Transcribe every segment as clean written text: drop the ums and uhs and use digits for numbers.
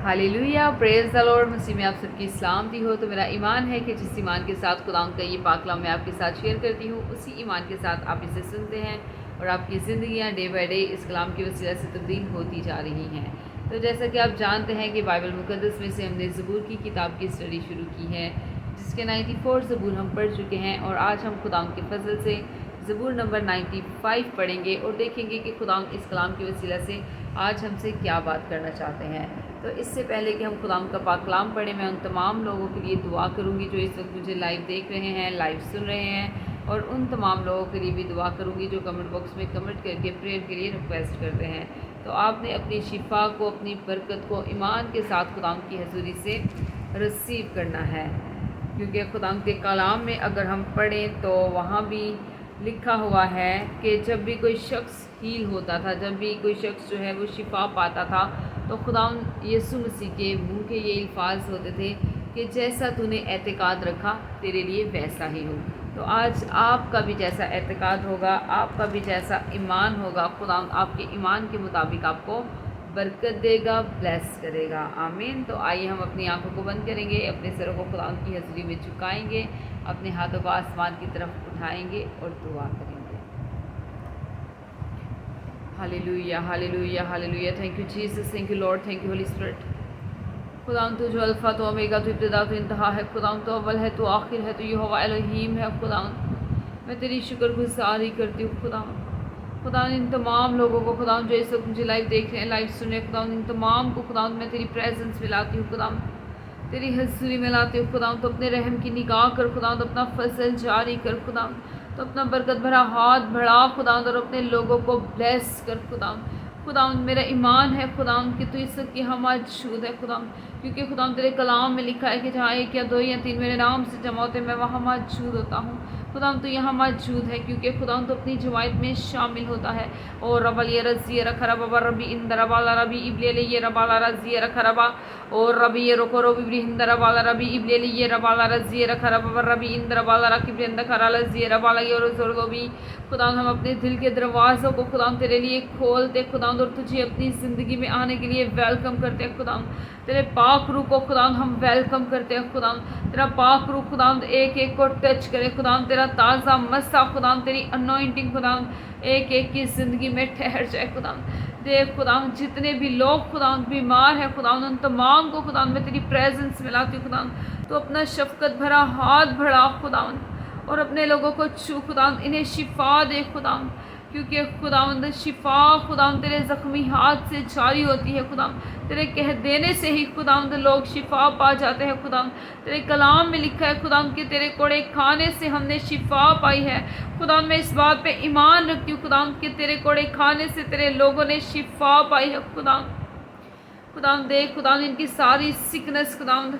Hallelujah, praise the lord. मसीह में आप सबकी सलामती हो। तो मेरा ईमान है कि जिस ईमान के साथ खुदावंद का ये पाक कलाम मैं आपके साथ शेयर करती हूँ, उसी ईमान के साथ आप इसे सुनते हैं और आपकी ज़िंदगियाँ डे बाय डे इस कलाम की वसीला से तब्दील होती जा रही हैं। तो जैसा कि आप जानते हैं कि बाइबल मुक़द्दस में से हमने ज़बूर की किताब की स्टडी शुरू की है, जिसके 94 ज़बूर हम पढ़ चुके हैं और आज हम खुदावंद के फजल से ज़बूर नंबर 95 पढ़ेंगे और देखेंगे कि खुदावंद इस कलाम की वसीला से आज हमसे क्या बात करना चाहते हैं। तो इससे पहले कि हम खुदावंद का पाक कलाम पढ़ें, मैं उन तमाम लोगों के लिए दुआ करूंगी जो इस वक्त मुझे लाइव देख रहे हैं, लाइव सुन रहे हैं, और उन तमाम लोगों के लिए भी दुआ करूंगी जो कमेंट बॉक्स में कमेंट करके प्रेयर के लिए रिक्वेस्ट करते हैं। तो आपने अपनी शिफा को, अपनी बरकत को ईमान के साथ खुदावंद की हजूरी से रिसीव करना है, क्योंकि खुदावंद के कलाम में अगर हम पढ़ें तो वहाँ भी लिखा हुआ है कि जब भी कोई शख्स हील होता था, जब भी कोई शख्स जो है वो शिफा पाता था, तो खुदावंद यीशु मसीह के मुंह के ये अल्फाज होते थे कि जैसा तूने एतकाद रखा तेरे लिए वैसा ही हो। तो आज आपका भी जैसा एतकाद होगा, आपका भी जैसा ईमान होगा, खुदावंद आपके ईमान के मुताबिक आपको बरकत देगा, ब्लेस करेगा। आमीन। तो आइए हम अपनी आंखों को बंद करेंगे, अपने सरों को खुदावंद की हज़ूरी में झुकाएंगे, अपने हाथों को आसमान की तरफ उठाएंगे और दुआ करेंगे। Hallelujah, hallelujah, hallelujah. Thank you Jesus, thank you Lord, thank you Holi spirit. खुदावंद तू जो अल्फ़ा, तो ओमेगा, तो इब्तिदा, तो इंतहा है। खुदावंद तो अव्वल है, तो आखिर है, तो यहोवा एलोहीम है। खुदावंद मैं तेरी शुक्रगुज़ारी करती हूँ। खुदावंद इन तमाम लोगों को, खुदावंद जो इस वक्त मुझे लाइव देख रहे हैं, लाइव सुन रहे हैं, खुदावंद इन तमाम को खुदावंद मैं तेरी प्रेजेंस में लाती हूँ, खुदावंद तेरी हज़ूरी में लाती हूँ। खुदावंद तो अपने रहम की निगाह कर, खुदावंद अपना फजल जारी कर, खुदावंद तो अपना बरकत भरा हाथ बढ़ा, खुदावंद और अपने लोगों को ब्लेस कर। खुदावंद मेरा ईमान है खुदावंद कि तू इस वक्त यहाँ मौजूद है खुदावंद, क्योंकि खुदावंद तेरे कलाम में लिखा है कि जहाँ एक या दो या तीन मेरे नाम से जमा होते मैं वहाँ मौजूद होता हूँ। खुदावंद तो यहाँ मौजूद है, क्योंकि खुदावंद तो अपनी जमायत में शामिल होता है। और रबल ये रज़ी रखरबा रबी इंदरबाला रबी इबले ये रबाला रज़ी रखरबा और रबी ये रोको रबी इंदरबाला रबी इबले ये रबाला रज़ी रखरबा रबी इंदरबाला रकीब इंदखरा रज़ी रबाला ये रज़ोरबी। खुदावंद हम अपने दिल के दरवाज़ों को खुदावंद तेरे लिए खोलते खुदावंद, और तुझे अपनी ज़िंदगी में आने के लिए वेलकम करते हैं खुदावंद। तेरे पाक रूह को खुदावंद हम वेलकम करते हैं खुदावंद। तेरा पाक रूह खुदावंद एक एक को टच करे खुदावंद, तेरा ताज़ा मस्सा खुदावंद, तेरी अनॉइंटिंग खुदावंद एक एक की ज़िंदगी में ठहर जाए खुदावंद। देख खुदावंद जितने भी लोग खुदावंद बीमार हैं खुदावंद, उन तमाम को खुदावंद मैं तेरी प्रेजेंस में लाती हूँ खुदावंद। तो अपना शफकत भरा हाथ बढ़ा खुदावंद और अपने लोगों को छू खुदावंद, इन्हें शिफा दे खुदावंद, क्योंकि खुदावंद शिफा खुदावंद तेरे ज़ख्मी हाथ से जारी होती है खुदावंद। तेरे कह देने से ही खुदावंद लोग शिफा पा जाते हैं खुदावंद। तेरे कलाम में लिखा है खुदावंद कि तेरे कोड़े खाने से हमने शिफा पाई है। खुदावंद मैं इस बात पे ईमान रखती हूँ खुदावंद कि तेरे कोड़े खाने से तेरे लोगों ने शिफा पाई है खुदावंद देख खुदावंद इनकी सारी सिकनेस खुदावंद,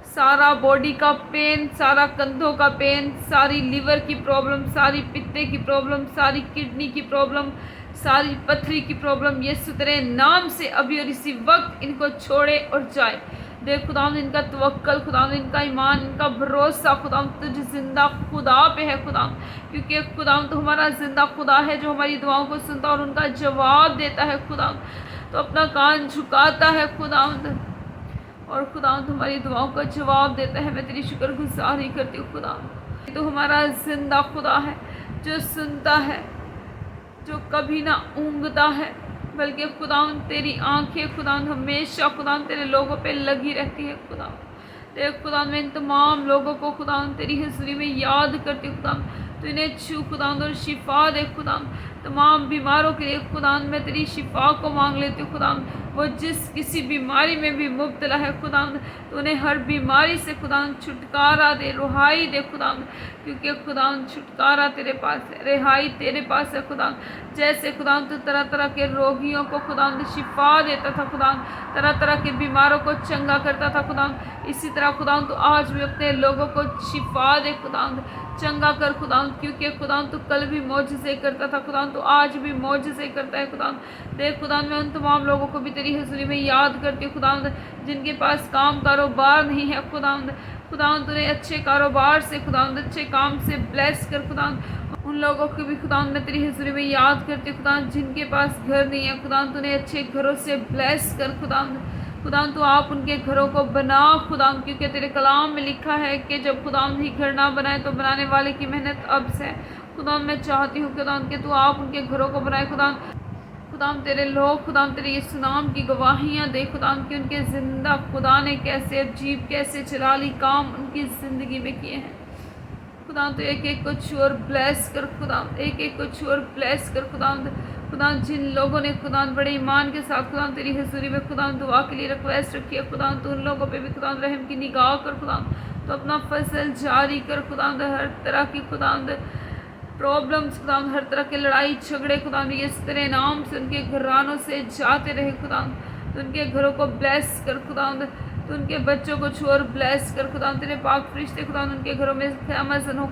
सारा बॉडी का पेन, सारा कंधों का पेन, सारी लीवर की प्रॉब्लम, सारी पित्ते की प्रॉब्लम, सारी किडनी की प्रॉब्लम, सारी पथरी की प्रॉब्लम, यीशु तेरे नाम से अभी और इसी वक्त इनको छोड़े और जाए। देख खुदावंद इनका तवक्कल खुदावंद, इनका ईमान, इनका भरोसा खुदावंद तुझ जिंदा खुदा पे है खुदावंद, क्योंकि खुदावंद तो हमारा जिंदा खुदा है जो हमारी दुआओं को सुनता और उनका जवाब देता है खुदावंद। तो अपना कान झुकाता है खुदावंद और खुदावंद हमारी दुआओं का जवाब देता है। मैं तेरी शुक्रगुज़ारी करती हूँ खुदावंद, तो हमारा जिंदा खुदा है जो सुनता है, जो कभी ना ऊँघता है, बल्कि खुदावंद तेरी आंखें खुदावंद हमेशा खुदावंद तेरे लोगों पे लगी रहती है खुदावंद। देख खुदावंद मैं इन तमाम लोगों को खुदावंद तेरी हज़ूरी में याद करती हूँ खुदावंद, तो इन्हें छू खुदावंद और शिफा दे खुदावंद। तमाम बीमारों के लिए खुदावंद मैं तेरी शिफा को मांग लेती हूँ खुदावंद। वो जिस किसी बीमारी में भी मुब्तला है खुदावंद, तो उन्हें हर बीमारी से खुदावंद छुटकारा दे, रुहाई दे खुदावंद, क्योंकि खुदावंद छुटकारा तेरे पास है, रिहाई तेरे पास है खुदावंद। जैसे खुदावंद तो तरह तरह के रोगियों को खुदावंद शिफा देता था खुदावंद, तरह तरह के बीमारों को चंगा करता था खुदावंद, इसी तरह खुदावंद तो आज भी अपने लोगों को शिफा दे खुदावंद, चंगा कर खुदावंद, क्योंकि खुदावंद तो कल भी मौजज़े करता था खुदावंद, तो आज भी मौजज़े करता है खुदावंद। देख खुदावंद मैं उन तमाम लोगों को भी तेरी हज़ूरी में याद करती हूँ खुदावंद जिनके पास काम कारोबार नहीं है खुदावंद उन्हें अच्छे कारोबार से खुदावंद, अच्छे काम से ब्लेस कर खुदावंद। उन लोगों को भी खुदावंद मैं तेरी हज़ूरी में याद करती हूँ खुदावंद जिनके पास घर नहीं है खुदावंद, उन्हें अच्छे घरों से ब्लेस कर खुदावंद। خداوند تو آپ ان کے گھروں کو بنا خداوند، کیونکہ تیرے کلام میں لکھا ہے کہ جب خداوند ہی گھر نہ بنائے تو بنانے والے کی محنت اب سے۔ خداوند میں چاہتی ہوں خداوند کہ تو آپ ان کے گھروں کو بنائے خداوند تیرے لوگ خداوند تیرے یسوع نام کی گواہیاں دے خداوند کہ ان کے زندہ خدا نے کیسے عجیب کیسے جلالی کام ان کی زندگی میں کیے ہیں خداوند۔ تو ایک ایک کو چھو اور بلیس کر خداوند، ایک ایک کو چھو اور بلیس کر خداوند جن لوگوں نے خداوند بڑے ایمان کے ساتھ خداوند تیری حضوری میں خداوند دعا کے لیے ریکویسٹ رکھی ہے خداوند، تو ان لوگوں پہ بھی خداوند رحم کی نگاہ کر خداوند، تو اپنا فضل جاری کر خداوند، ہر طرح کی خداوند پرابلمز خداوند، ہر طرح کے لڑائی جھگڑے خداوند اس تیرے نام سے ان کے گھرانوں سے جاتے رہے خداوند، تو ان کے گھروں کو بلیس کر خداوند، تو ان کے بچوں کو چھو اور بلیس کر خداوند، تیرے پاک فرشتے خداوند ان کے گھروں میں خیمہ ہو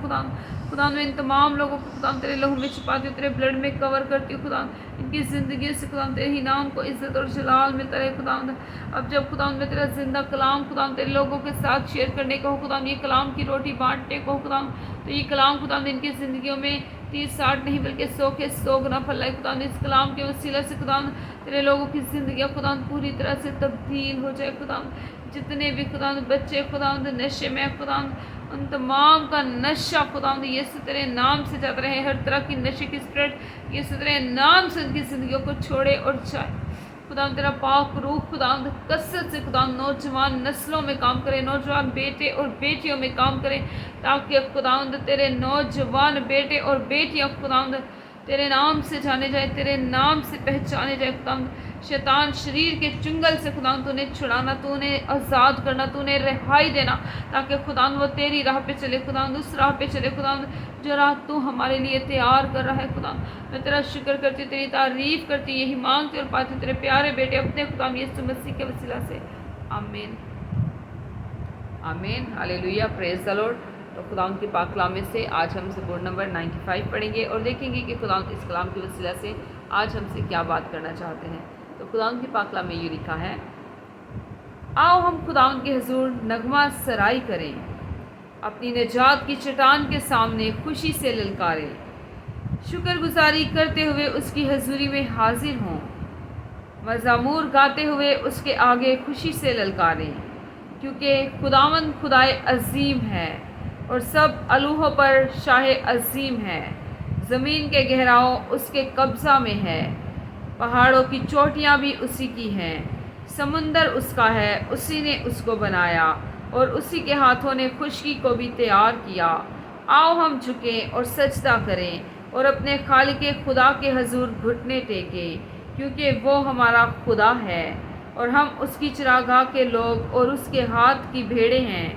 خداوند میں ان تمام لوگوں کو خداوند تیرے لہو میں چھپاتی ہوں، تیرے بلڈ میں کور کرتی ہوں خداوند، ان کی زندگی سے خداوند تیرے ہی نام کو عزت اور جلال ملتا رہے خداوند۔ اب جب خداوند میں تیرا زندہ کلام خداوند تیرے لوگوں کے ساتھ شیئر کرنے کو ہو خداوند، یہ کلام کی روٹی بانٹنے کو ہو خداوند، تو یہ کلام خداوند ان کی زندگیوں میں 30-60 نہیں بلکہ 100 کے 100 گنا پھیلائے خداوند، اس کلام کے وسیلے سے خداوند تیرے لوگوں کی زندگیاں خداوند پوری طرح سے تبدیل ہو جائے خداوند، جتنے بھی خداوند بچے خداوند نشے میں خداوند ان تمام کا نشہ خداوند یسوع تیرے نام سے جاتا رہے، ہر طرح کی نشے کی اسپرٹ یسوع تیرے نام سے ان کی زندگیوں کو چھوڑے اور جائے خداوند، تیرا پاک روح خداوند کثرت سے خداوند نوجوان نسلوں میں کام کرے، نوجوان بیٹے اور بیٹیوں میں کام کرے، تاکہ خداوند تیرے نوجوان بیٹے اور بیٹیاں خداوند تیرے نام سے جانے جائے، تیرے نام سے پہچانے جائے خداوند، شیطان شریر کے چنگل سے خداوند تو انہیں چھڑانا، تو انہیں آزاد کرنا، تو انہیں رہائی دینا، تاکہ خداوند وہ تیری راہ پہ چلے خداوند، اس راہ پہ چلے خداوند جو راہ تو ہمارے لیے تیار کر رہا ہے خداوند۔ میں تیرا شکر کرتی ہوں، تیری تعریف کرتی ہوں، یہی مانگتی اور پاتی ہوں تیرے پیارے بیٹے اپنے خداوند یسوع مسیح کے وسیلہ سے، آمین آمین ہاللیلویہ، پریز دی لارڈ۔ تو خداوند کے پاک کلام میں سے آج ہم سبور نمبر 95 پڑھیں گے اور دیکھیں گے کہ خداوند اس کلام کے وسیلہ سے آج ہم سے کیا بات کرنا چاہتے ہیں۔ تو خداوند کے پاک کلام میں یہ لکھا ہے، آؤ ہم خداوند کے حضور نغمہ سرائی کریں، اپنی نجات کی چٹان کے سامنے خوشی سے للکاریں، شکر گزاری کرتے ہوئے اس کی حضوری میں حاضر ہوں، مزامور گاتے ہوئے اس کے آگے خوشی سے للکاریں، کیونکہ خداوند خدائے عظیم ہے اور سب الوہوں پر شاہ عظیم ہے، زمین کے گہراؤں اس کے قبضہ میں ہے، پہاڑوں کی چوٹیاں بھی اسی کی ہیں، سمندر اس کا ہے، اسی نے اس کو بنایا اور اسی کے ہاتھوں نے خشکی کو بھی تیار کیا۔ آؤ ہم جھکیں اور سجدہ کریں اور اپنے خالق خدا کے حضور گھٹنے ٹیکیں، کیونکہ وہ ہمارا خدا ہے اور ہم اس کی چراگاہ کے لوگ اور اس کے ہاتھ کی بھیڑیں ہیں۔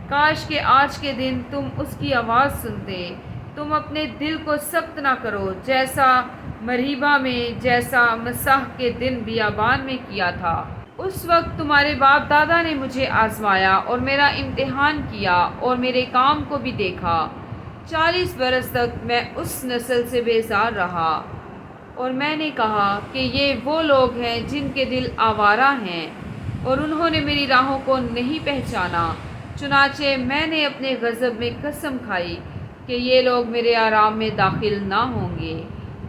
کاش کہ آج کے دن تم اس کی آواز سنتے، تم اپنے دل کو سخت نہ کرو، جیسا مریبہ میں، جیسا مسح کے دن بیابان میں کیا تھا۔ اس وقت تمہارے باپ دادا نے مجھے آزمایا اور میرا امتحان کیا اور میرے کام کو بھی دیکھا۔ 40 برس تک میں اس نسل سے بیزار رہا اور میں نے کہا کہ یہ وہ لوگ ہیں جن کے دل آوارہ ہیں اور انہوں نے میری راہوں کو نہیں پہچانا۔ چنانچہ میں نے اپنے غضب میں قسم کھائی کہ یہ لوگ میرے آرام میں داخل نہ ہوں گے۔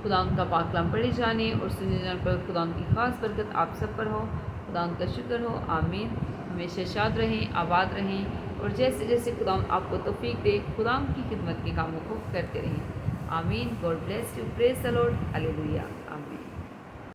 خداوند کا پاک کلام پڑھے جانے اور سنے جانے پر خداوند کی خاص برکت آپ سب پر ہو۔ خداوند کا شکر ہو، آمین۔ ہمیشہ شاد رہیں، آباد رہیں اور جیسے جیسے خداوند آپ کو توفیق دے، خداوند کی خدمت کے کاموں کو کرتے رہیں، آمین۔ God bless you, praise the lord, ہاللیلویہ۔